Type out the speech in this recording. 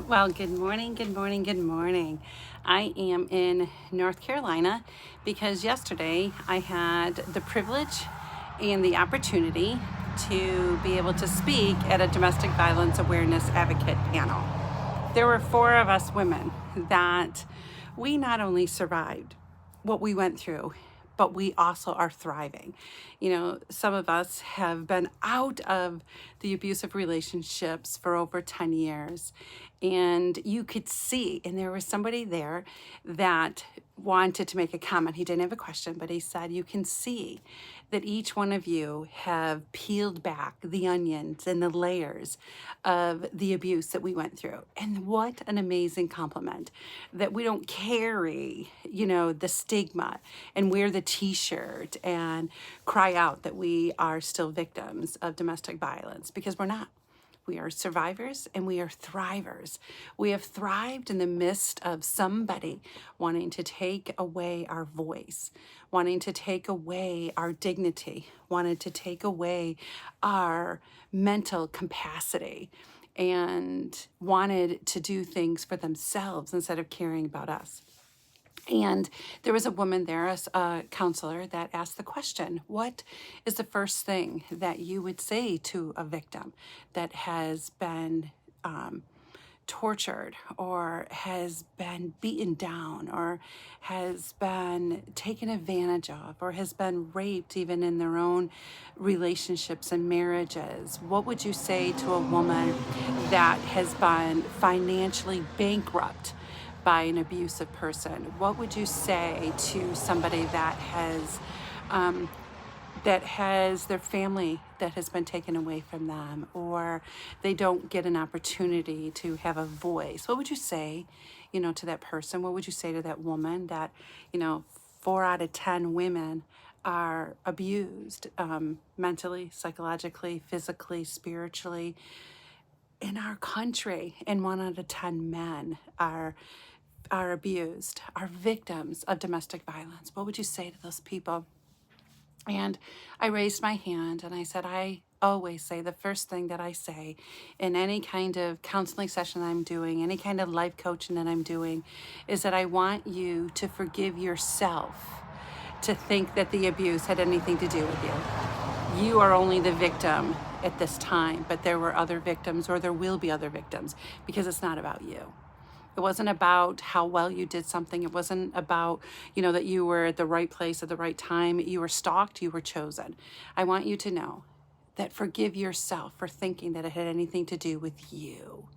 Well, good morning, good morning, good morning. I am in North Carolina because yesterday I had the privilege and the opportunity to be able to speak at a domestic violence awareness advocate panel. There were four of us women that we not only survived what we went through, but we also are thriving. You know, some of us have been out of the abusive relationships for over 10 years. And you could see, and there was somebody there that wanted to make a comment. He didn't have a question, but he said, you can see that each one of you have peeled back the onions and the layers of the abuse that we went through. And what an amazing compliment that we don't carry, the stigma and wear the t-shirt and cry out that we are still victims of domestic violence, because we're not. We are survivors and we are thrivers. We have thrived in the midst of somebody wanting to take away our voice, wanting to take away our dignity, wanted to take away our mental capacity, and wanted to do things for themselves instead of caring about us. And there was a woman there, a counselor, that asked the question, what is the first thing that you would say to a victim that has been tortured or has been beaten down or has been taken advantage of or has been raped even in their own relationships and marriages? What would you say to a woman that has been financially bankrupt by an abusive person? What would you say to somebody that has their family that has been taken away from them, or they don't get an opportunity to have a voice? What would you say, to that person? What would you say to that woman that, 4 out of 10 women are abused, mentally, psychologically, physically, spiritually in our country, and 1 out of 10 men are abused, are victims of domestic violence? What would you say to those people? And I raised my hand and I said, I always say the first thing that I say in any kind of counseling session I'm doing, any kind of life coaching that I'm doing, is that I want you to forgive yourself to think that the abuse had anything to do with you. You are only the victim at this time, but there were other victims, or there will be other victims, because it's not about you. It wasn't about how well you did something. It wasn't about, that you were at the right place at the right time. You were stalked, you were chosen. I want you to know that forgive yourself for thinking that it had anything to do with you.